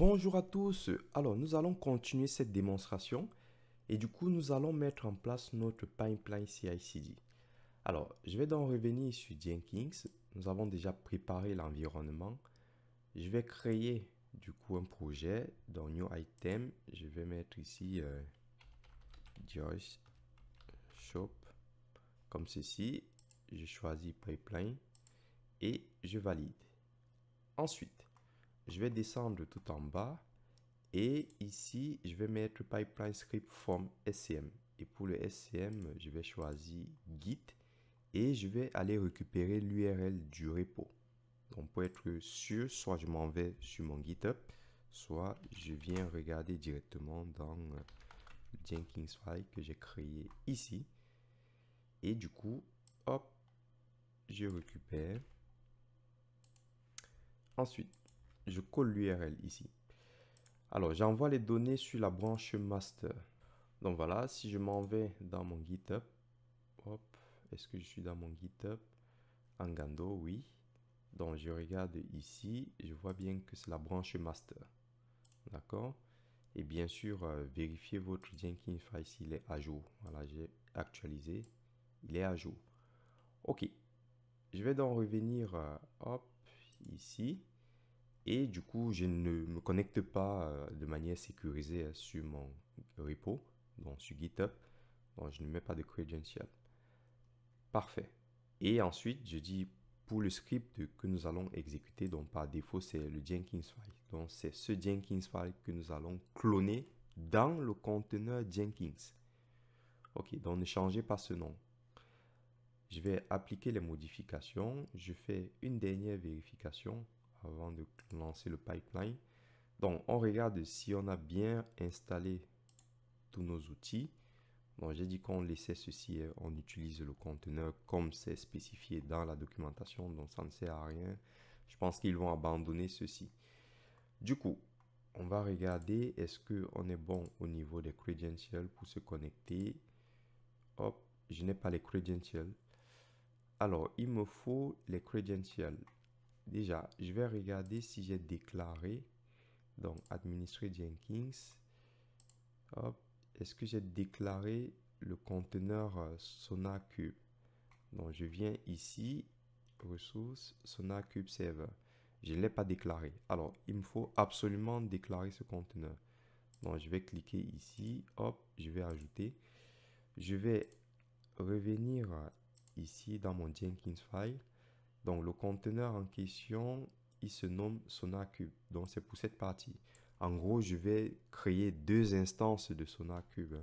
Bonjour à tous. Alors, nous allons continuer cette démonstration et du coup, nous allons mettre en place notre pipeline CI/CD. Alors, je vais donc revenir sur Jenkins. Nous avons déjà préparé l'environnement. Je vais créer du coup un projet dans New Item. Je vais mettre ici Joyce Shop comme ceci. Je choisis Pipeline et je valide. Ensuite, je vais descendre tout en bas. Et ici, je vais mettre Pipeline Script from SCM. Et pour le SCM, je vais choisir Git. Et je vais aller récupérer l'URL du repo. Donc, pour être sûr, soit je m'en vais sur mon GitHub, soit je viens regarder directement dans le Jenkins file que j'ai créé ici. Et du coup, hop, je récupère. Ensuite, je colle l'URL ici. Alors, j'envoie les données sur la branche master. Donc voilà, si je m'en vais dans mon GitHub, hop, est-ce que je suis dans mon GitHub? Angando, oui. Donc je regarde ici, je vois bien que c'est la branche master. D'accord? Et bien sûr, vérifiez votre Jenkins file s'il est à jour. Voilà, j'ai actualisé, il est à jour. Ok, je vais donc revenir, hop, ici. Et du coup, je ne me connecte pas de manière sécurisée sur mon repo, donc sur GitHub. Donc, je ne mets pas de credential. Parfait. Et ensuite, je dis pour le script que nous allons exécuter, donc par défaut, c'est le Jenkins file. Donc, c'est ce Jenkins file que nous allons cloner dans le conteneur Jenkins. Ok, donc ne changez pas ce nom. Je vais appliquer les modifications. Je fais une dernière vérification avant de lancer le pipeline. Donc, on regarde si on a bien installé tous nos outils. Donc, j'ai dit qu'on laissait ceci, on utilise le conteneur comme c'est spécifié dans la documentation, donc ça ne sert à rien. Je pense qu'ils vont abandonner ceci. Du coup, on va regarder est-ce qu'on est bon au niveau des credentials pour se connecter. Hop, je n'ai pas les credentials. Alors, il me faut les credentials. Déjà, je vais regarder si j'ai déclaré, donc administrer Jenkins. Hop, est-ce que j'ai déclaré le conteneur SonarQube? Donc, je viens ici, ressources, SonarQube Server. Je ne l'ai pas déclaré. Alors, il me faut absolument déclarer ce conteneur. Donc, je vais cliquer ici. Hop, je vais ajouter. Je vais revenir ici dans mon Jenkins file. Donc, le conteneur en question, il se nomme SonarQube. Donc, c'est pour cette partie. En gros, je vais créer deux instances de SonarQube.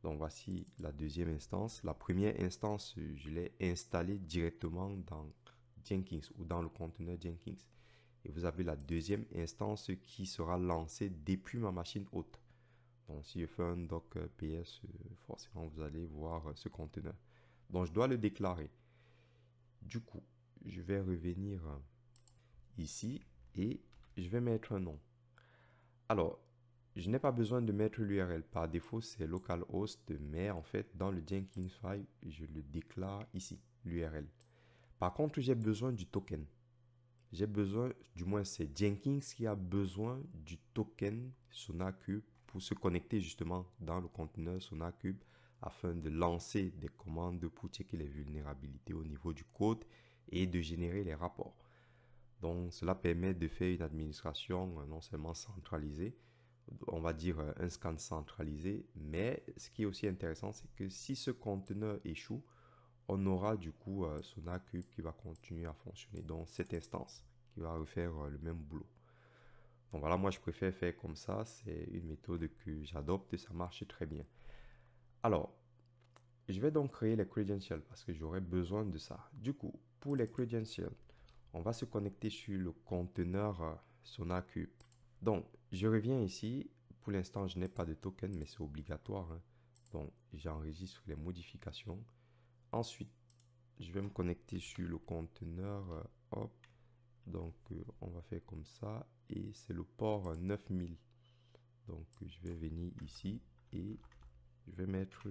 Donc, voici la deuxième instance. La première instance, je l'ai installée directement dans Jenkins ou dans le conteneur Jenkins. Et vous avez la deuxième instance qui sera lancée depuis ma machine hôte. Donc, si je fais un doc ps, forcément, vous allez voir ce conteneur. Donc, je dois le déclarer. Du coup, je vais revenir ici et je vais mettre un nom. Alors, je n'ai pas besoin de mettre l'URL. Par défaut, c'est localhost, mais en fait, dans le Jenkins file, je le déclare ici, l'URL. Par contre, j'ai besoin du token. J'ai besoin, du moins c'est Jenkins qui a besoin du token SonarQube pour se connecter justement dans le conteneur SonarQube afin de lancer des commandes pour checker les vulnérabilités au niveau du code et de générer les rapports. Donc, cela permet de faire une administration non seulement centralisée, on va dire un scan centralisé, mais ce qui est aussi intéressant, c'est que si ce conteneur échoue, on aura du coup SonarQube qui va continuer à fonctionner dans cette instance, qui va refaire le même boulot. Donc voilà, moi je préfère faire comme ça, c'est une méthode que j'adopte et ça marche très bien. Alors, je vais donc créer les credentials parce que j'aurai besoin de ça. Du coup, pour les credentials, on va se connecter sur le conteneur SonarQube. Donc, je reviens ici. Pour l'instant, je n'ai pas de token, mais c'est obligatoire. Donc, j'enregistre les modifications. Ensuite, je vais me connecter sur le conteneur. Hop. Donc, on va faire comme ça. Et c'est le port 9000. Donc, je vais venir ici et je vais mettre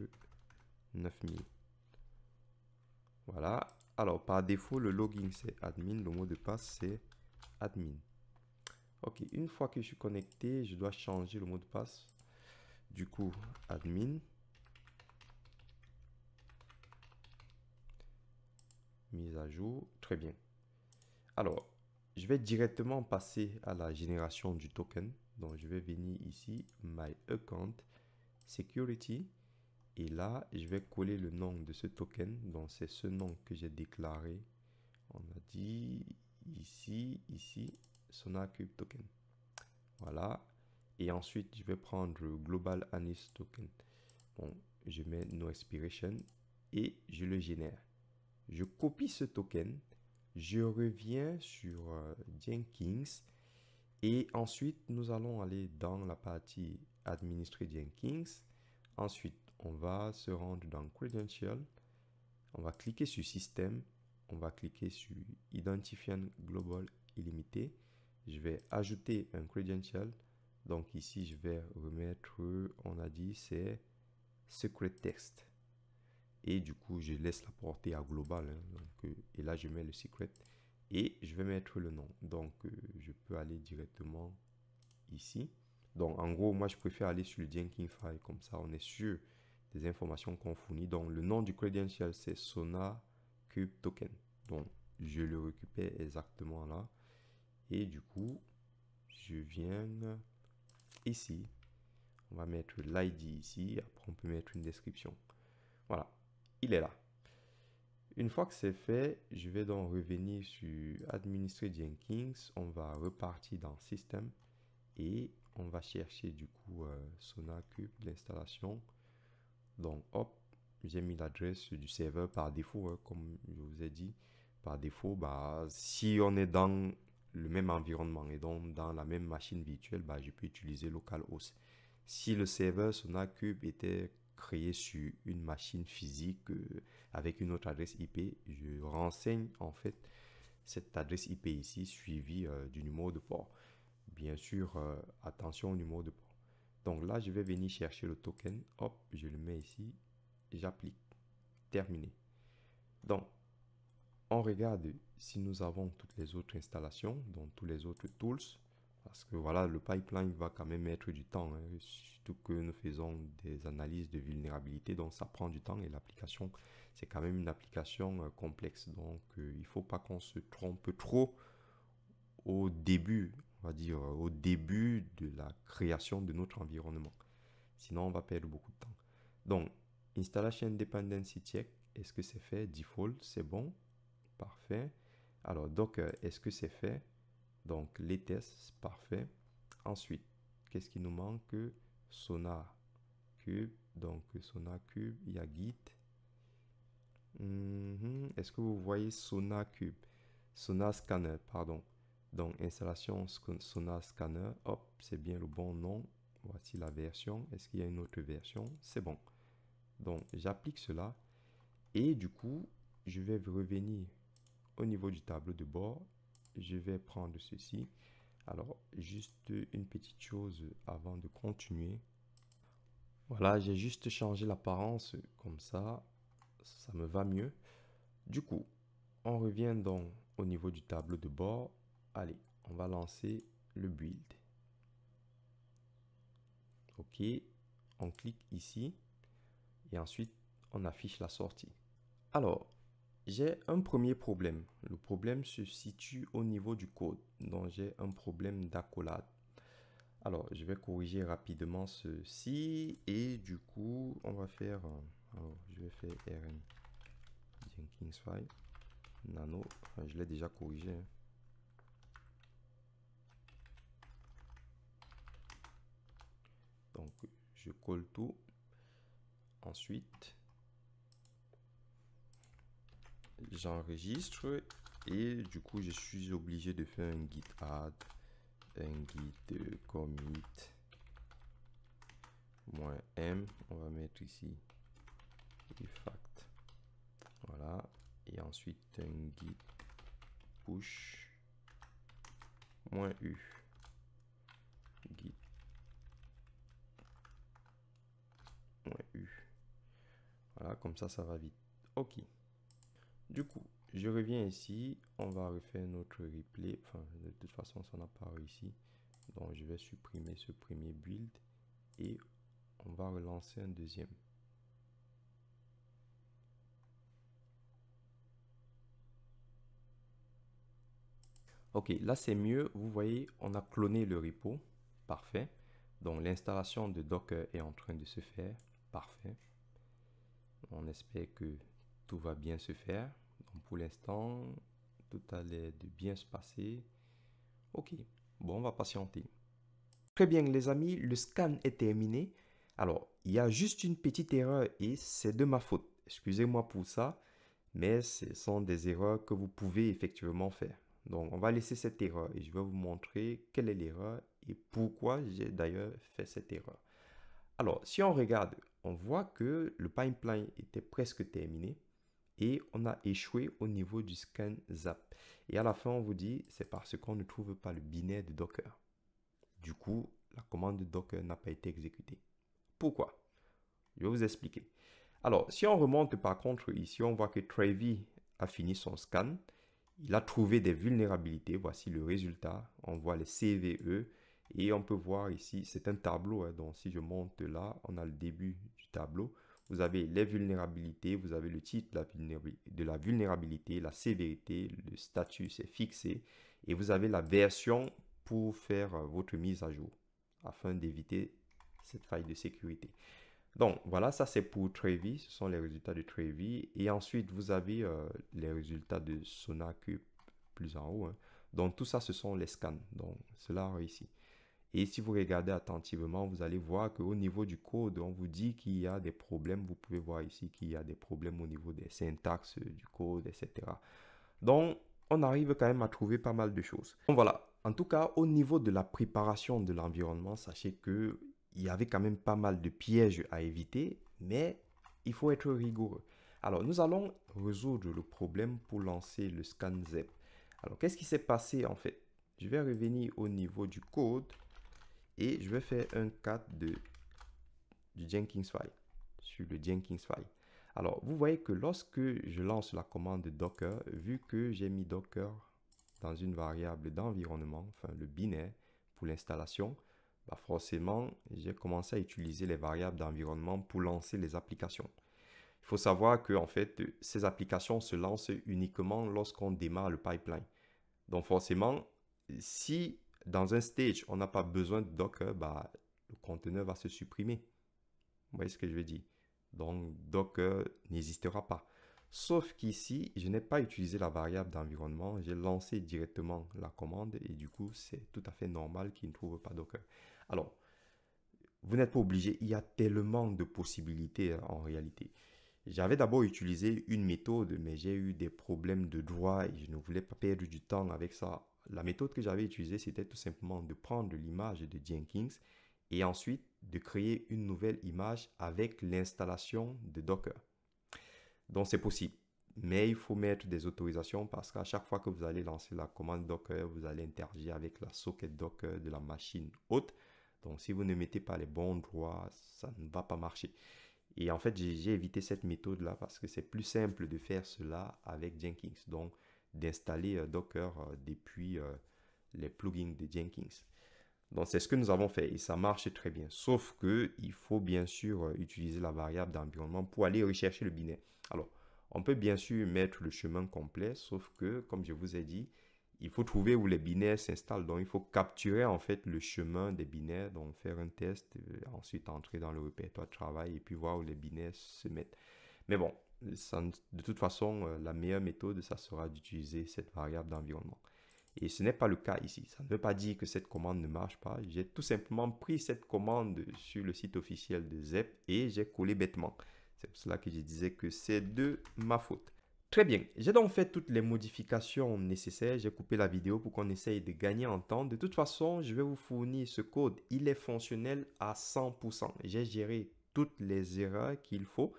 9000. Voilà. Alors, par défaut, le login, c'est admin. Le mot de passe, c'est admin. Ok, une fois que je suis connecté, je dois changer le mot de passe. Du coup, admin. Mise à jour. Très bien. Alors, je vais directement passer à la génération du token. Donc, je vais venir ici, My Account, Security. Et là, je vais coller le nom de ce token. Donc, c'est ce nom que j'ai déclaré. On a dit ici, SonarCube Token. Voilà. Et ensuite, je vais prendre Global Anis Token. Bon, je mets No Expiration et je le génère. Je copie ce token. Je reviens sur Jenkins. Et ensuite, nous allons aller dans la partie Administrer Jenkins. Ensuite, on va se rendre dans Credential. On va cliquer sur Système. On va cliquer sur Identifiant Global illimité. Je vais ajouter un credential. Donc ici, je vais remettre, on a dit, c'est Secret Text. Et du coup, je laisse la portée à global. Hein. Donc, et là, je mets le secret. Et je vais mettre le nom. Donc, je peux aller directement ici. Donc, en gros, moi, je préfère aller sur le Jenkins file. Comme ça, on est sûr des informations qu'on fournit. Donc, le nom du credential, c'est SonarCube Token. Donc, je le récupère exactement là. Et du coup, je viens ici. On va mettre l'ID ici. Après, on peut mettre une description. Voilà, il est là. Une fois que c'est fait, je vais donc revenir sur Administrer Jenkins. On va repartir dans Système et on va chercher du coup SonarCube, l'installation. Donc, hop, j'ai mis l'adresse du serveur par défaut, hein, comme je vous ai dit. Par défaut, bah, si on est dans le même environnement et donc dans la même machine virtuelle, bah, je peux utiliser localhost. Si le serveur SonarCube était créé sur une machine physique avec une autre adresse IP, je renseigne en fait cette adresse IP ici suivie du numéro de port. Bien sûr, attention au numéro de port. Donc là, je vais venir chercher le token. Hop, je le mets ici. J'applique. Terminé. Donc, on regarde si nous avons toutes les autres installations, donc tous les autres tools. Parce que voilà, le pipeline va quand même mettre du temps, hein, surtout que nous faisons des analyses de vulnérabilité, donc ça prend du temps et l'application, c'est quand même une application complexe. Donc, il ne faut pas qu'on se trompe trop au début, on va dire, au début de la création de notre environnement. Sinon, on va perdre beaucoup de temps. Donc, Installation Dependency Check, est-ce que c'est fait? Default, c'est bon. Parfait. Alors, Docker, est-ce que c'est fait? Donc, les tests, parfait. Ensuite, qu'est-ce qui nous manque? SonarCube. Donc, SonarCube, il y a Git. Est-ce que vous voyez SonarCube? Sonar Scanner, pardon. Donc, installation Sonar Scanner. Hop, c'est bien le bon nom. Voici la version. Est-ce qu'il y a une autre version? C'est bon. Donc, j'applique cela. Et du coup, je vais revenir au niveau du tableau de bord. Je vais prendre ceci. Alors, juste une petite chose avant de continuer. Voilà, j'ai juste changé l'apparence comme ça me va mieux. Du coup, on revient donc au niveau du tableau de bord. Allez, on va lancer le build. OK, on clique ici et ensuite on affiche la sortie. Alors, j'ai un premier problème. Le problème se situe au niveau du code. Donc, j'ai un problème d'accolade. Alors, je vais corriger rapidement ceci. Et du coup, on va faire... alors, je vais faire rn Jenkins file nano. Enfin, je l'ai déjà corrigé. Hein. Donc, je colle tout. Ensuite, j'enregistre. Et du coup, je suis obligé de faire un git add, un git commit -m. On va mettre ici fact. Voilà. Et ensuite, un git push -u. Git -u. Voilà, comme ça va vite. OK. Du coup, je reviens ici. on va refaire notre replay. Enfin, de toute façon, ça n'a pas réussi. Donc, je vais supprimer ce premier build et on va relancer un deuxième. Ok, là c'est mieux. Vous voyez, on a cloné le repo. Parfait. Donc, l'installation de Docker est en train de se faire. Parfait. On espère que tout va bien se faire. Donc, pour l'instant, tout a l'air de bien se passer. Ok, bon, on va patienter. Très bien, les amis, le scan est terminé. Alors, il y a juste une petite erreur et c'est de ma faute. Excusez-moi pour ça, mais ce sont des erreurs que vous pouvez effectivement faire. Donc, on va laisser cette erreur et je vais vous montrer quelle est l'erreur et pourquoi j'ai d'ailleurs fait cette erreur. Alors, si on regarde, on voit que le pipeline était presque terminé et on a échoué au niveau du scan zap. Et à la fin, on vous dit, c'est parce qu'on ne trouve pas le binaire de Docker. Du coup, la commande Docker n'a pas été exécutée. Pourquoi? Je vais vous expliquer. Alors, si on remonte par contre ici, on voit que Trevi a fini son scan. Il a trouvé des vulnérabilités. Voici le résultat. On voit les CVE et on peut voir ici, c'est un tableau. Donc, si je monte là, on a le début du tableau. Vous avez les vulnérabilités, vous avez le titre de la vulnérabilité, la sévérité, le statut c'est fixé et vous avez la version pour faire votre mise à jour afin d'éviter cette faille de sécurité. Donc voilà, ça c'est pour Trevi, ce sont les résultats de Trevi. Et ensuite, vous avez les résultats de SonarQube plus en haut. Donc tout ça, ce sont les scans. Donc cela ici. Et si vous regardez attentivement, vous allez voir qu'au niveau du code, on vous dit qu'il y a des problèmes. Vous pouvez voir ici qu'il y a des problèmes au niveau des syntaxes du code, etc. Donc, on arrive quand même à trouver pas mal de choses. Donc voilà, en tout cas, au niveau de la préparation de l'environnement, sachez que il y avait quand même pas mal de pièges à éviter, mais il faut être rigoureux. Alors, nous allons résoudre le problème pour lancer le scan ZEP. Alors, qu'est-ce qui s'est passé en fait? Je vais revenir au niveau du code et je vais faire un cat du Jenkins file, sur le Jenkins file. Alors, vous voyez que lorsque je lance la commande Docker, vu que j'ai mis Docker dans une variable d'environnement, enfin le binaire pour l'installation, bah forcément, j'ai commencé à utiliser les variables d'environnement pour lancer les applications. Il faut savoir que en fait, ces applications se lancent uniquement lorsqu'on démarre le pipeline. Donc forcément, si dans un stage, on n'a pas besoin de Docker, bah, le conteneur va se supprimer. Vous voyez ce que je veux dire? Donc, Docker n'existera pas. Sauf qu'ici, je n'ai pas utilisé la variable d'environnement. J'ai lancé directement la commande et du coup, c'est tout à fait normal qu'il ne trouve pas Docker. Alors, vous n'êtes pas obligé. Il y a tellement de possibilités en réalité. J'avais d'abord utilisé une méthode, mais j'ai eu des problèmes de droit et je ne voulais pas perdre du temps avec ça. La méthode que j'avais utilisée, c'était tout simplement de prendre l'image de Jenkins et ensuite de créer une nouvelle image avec l'installation de Docker. Donc c'est possible, mais il faut mettre des autorisations parce qu'à chaque fois que vous allez lancer la commande Docker, vous allez interagir avec la socket Docker de la machine hôte. Donc si vous ne mettez pas les bons droits, ça ne va pas marcher. Et en fait, j'ai évité cette méthode-là parce que c'est plus simple de faire cela avec Jenkins. Donc, d'installer Docker depuis les plugins de Jenkins. Donc, c'est ce que nous avons fait et ça marche très bien. Sauf que il faut bien sûr utiliser la variable d'environnement pour aller rechercher le binaire. Alors, on peut bien sûr mettre le chemin complet, sauf que, comme je vous ai dit, il faut trouver où les binaires s'installent. Donc, il faut capturer en fait le chemin des binaires, donc faire un test, ensuite entrer dans le répertoire de travail et puis voir où les binaires se mettent. Mais bon, de toute façon, la meilleure méthode, ça sera d'utiliser cette variable d'environnement. Et ce n'est pas le cas ici. Ça ne veut pas dire que cette commande ne marche pas. J'ai tout simplement pris cette commande sur le site officiel de ZEP et j'ai collé bêtement. C'est pour cela que je disais que c'est de ma faute. Très bien, j'ai donc fait toutes les modifications nécessaires. J'ai coupé la vidéo pour qu'on essaye de gagner en temps. De toute façon, je vais vous fournir ce code. Il est fonctionnel à 100%. J'ai géré toutes les erreurs qu'il faut.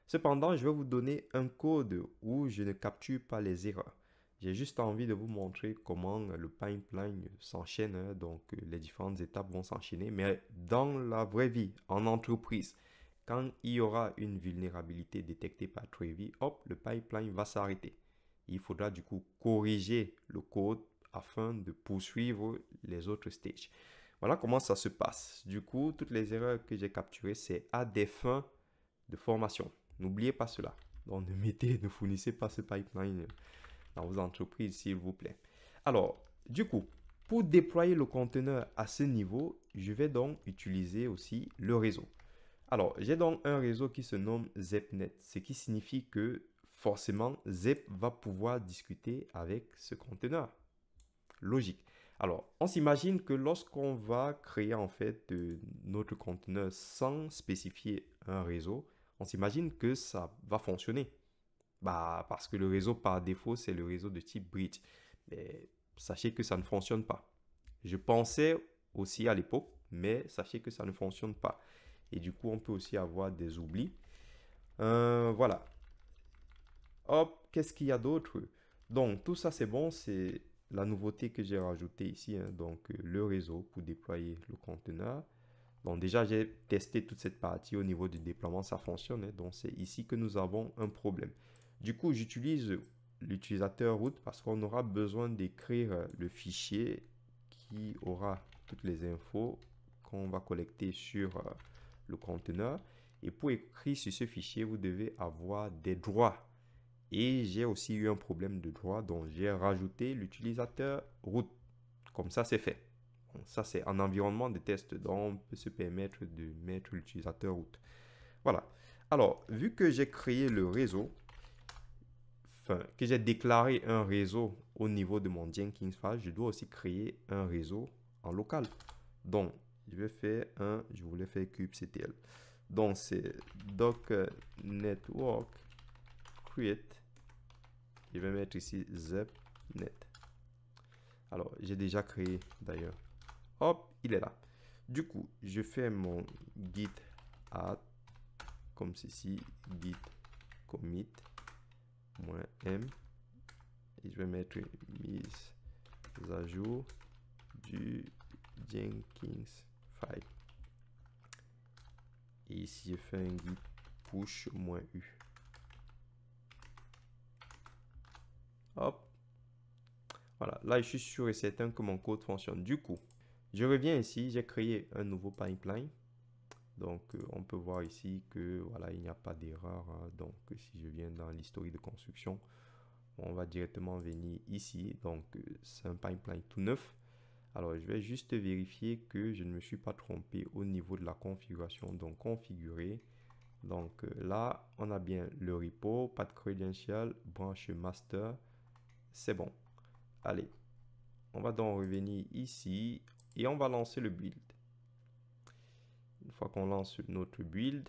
Cependant, je vais vous donner un code où je ne capture pas les erreurs. J'ai juste envie de vous montrer comment le pipeline s'enchaîne. Donc, les différentes étapes vont s'enchaîner. Mais dans la vraie vie, en entreprise, quand il y aura une vulnérabilité détectée par Trevi, hop, le pipeline va s'arrêter. Il faudra du coup corriger le code afin de poursuivre les autres stages. Voilà comment ça se passe. Du coup, toutes les erreurs que j'ai capturées, c'est à des fins de formation. N'oubliez pas cela. Donc, ne fournissez pas ce pipeline dans vos entreprises, s'il vous plaît. Alors, du coup, pour déployer le conteneur à ce niveau, je vais donc utiliser aussi le réseau. Alors, j'ai donc un réseau qui se nomme ZepNet, ce qui signifie que forcément, Zep va pouvoir discuter avec ce conteneur. Logique. Alors, on s'imagine que lorsqu'on va créer en fait notre conteneur sans spécifier un réseau, on s'imagine que ça va fonctionner. Bah, parce que le réseau par défaut, c'est le réseau de type bridge. Mais sachez que ça ne fonctionne pas. Je pensais aussi à l'époque, mais sachez que ça ne fonctionne pas. Et du coup, on peut aussi avoir des oublis. Voilà. Hop, qu'est-ce qu'il y a d'autre? Donc, tout ça, c'est bon. C'est la nouveauté que j'ai rajoutée ici. Hein. Donc, le réseau pour déployer le conteneur. Donc, déjà, j'ai testé toute cette partie au niveau du déploiement. Ça fonctionne. Hein. Donc, c'est ici que nous avons un problème. Du coup, j'utilise l'utilisateur root parce qu'on aura besoin d'écrire le fichier qui aura toutes les infos qu'on va collecter sur le conteneur. Et pour écrire sur ce fichier, vous devez avoir des droits. Et j'ai aussi eu un problème de droit, donc j'ai rajouté l'utilisateur root. Comme ça, c'est fait. Bon, ça, c'est un environnement de test, donc on peut se permettre de mettre l'utilisateur root. Voilà. Alors, vu que j'ai créé le réseau, enfin, que j'ai déclaré un réseau au niveau de mon Jenkins file, je dois aussi créer un réseau en local. Donc, je vais faire je voulais faire kubectl. Donc, c'est doc network create. Je vais mettre ici ZepNet. Alors, j'ai déjà créé d'ailleurs. Hop, il est là. Du coup, je fais mon git add comme ceci, git commit -m et je vais mettre mise à jour du Jenkins file. Et ici, je fais un git push -u. Hop. Voilà, là, je suis sûr et certain que mon code fonctionne. Du coup, je reviens ici, j'ai créé un nouveau pipeline. Donc, on peut voir ici que voilà, il n'y a pas d'erreur. Hein. Donc, si je viens dans l'historique de construction, on va directement venir ici. Donc, c'est un pipeline tout neuf. Alors, je vais juste vérifier que je ne me suis pas trompé au niveau de la configuration. Donc, configurer. Donc, là, on a bien le repo, pas de credential, branche master. C'est bon. Allez, on va donc revenir ici et on va lancer le build. Une fois qu'on lance notre build,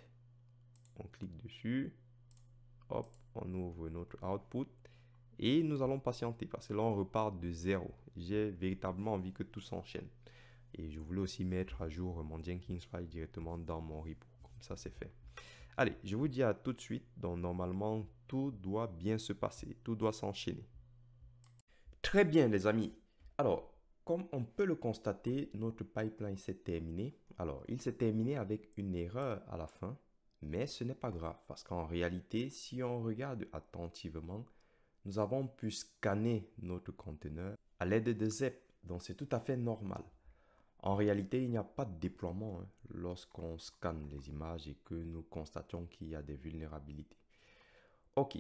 on clique dessus. Hop, on ouvre notre output. Et nous allons patienter parce que là, on repart de zéro. J'ai véritablement envie que tout s'enchaîne. Et je voulais aussi mettre à jour mon Jenkins file directement dans mon repo. Comme ça, c'est fait. Allez, je vous dis à tout de suite. Donc, normalement, tout doit bien se passer. Tout doit s'enchaîner. Très bien, les amis. Alors, comme on peut le constater, notre pipeline s'est terminé. Alors, il s'est terminé avec une erreur à la fin, mais ce n'est pas grave parce qu'en réalité, si on regarde attentivement, nous avons pu scanner notre conteneur à l'aide de Zep. Donc, c'est tout à fait normal. En réalité, il n'y a pas de déploiement lorsqu'on scanne les images et que nous constatons qu'il y a des vulnérabilités. Ok.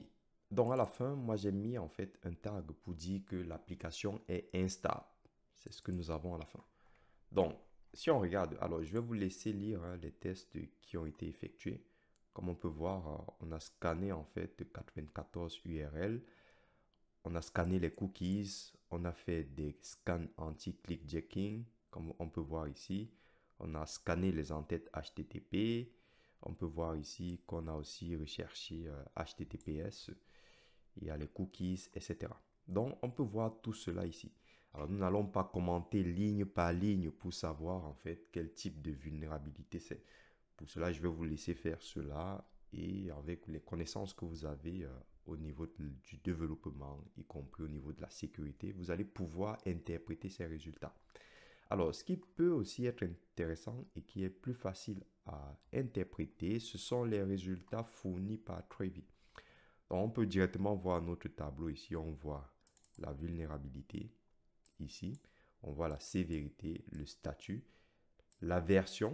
Donc, à la fin, moi, j'ai mis en fait un tag pour dire que l'application est instable. C'est ce que nous avons à la fin. Donc, si on regarde, alors je vais vous laisser lire les tests qui ont été effectués. Comme on peut voir, on a scanné en fait 94 URL. On a scanné les cookies. On a fait des scans anti-clickjacking, comme on peut voir ici. On a scanné les entêtes HTTP. On peut voir ici qu'on a aussi recherché HTTPS. Il y a les cookies, etc. Donc, on peut voir tout cela ici. Alors, nous n'allons pas commenter ligne par ligne pour savoir en fait quel type de vulnérabilité c'est. Pour cela, je vais vous laisser faire cela et avec les connaissances que vous avez au niveau du développement, y compris au niveau de la sécurité, vous allez pouvoir interpréter ces résultats. Alors, ce qui peut aussi être intéressant et qui est plus facile à interpréter, ce sont les résultats fournis par Trevi. Donc, on peut directement voir notre tableau ici. On voit la vulnérabilité ici. On voit la sévérité, le statut, la version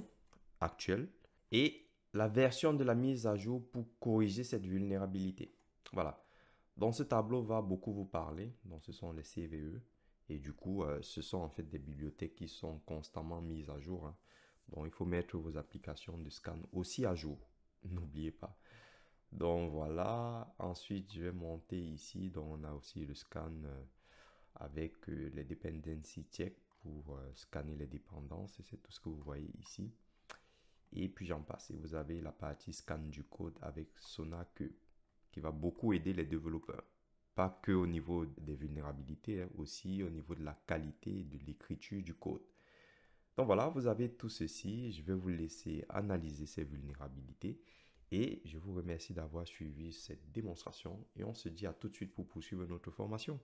actuelle et la version de la mise à jour pour corriger cette vulnérabilité. Voilà. Donc, ce tableau va beaucoup vous parler. Donc, ce sont les CVE. Et du coup, ce sont en fait des bibliothèques qui sont constamment mises à jour, hein. Donc, il faut mettre vos applications de scan aussi à jour. N'oubliez pas. Donc, voilà. Ensuite, je vais monter ici. Donc, on a aussi le scan avec les dependency check pour scanner les dépendances. Et c'est tout ce que vous voyez ici. Et puis, j'en passe. Et vous avez la partie scan du code avec SonarQube qui va beaucoup aider les développeurs. Pas que au niveau des vulnérabilités, hein, aussi au niveau de la qualité de l'écriture du code. Donc voilà, vous avez tout ceci. Je vais vous laisser analyser ces vulnérabilités. Et je vous remercie d'avoir suivi cette démonstration. Et on se dit à tout de suite pour poursuivre notre formation.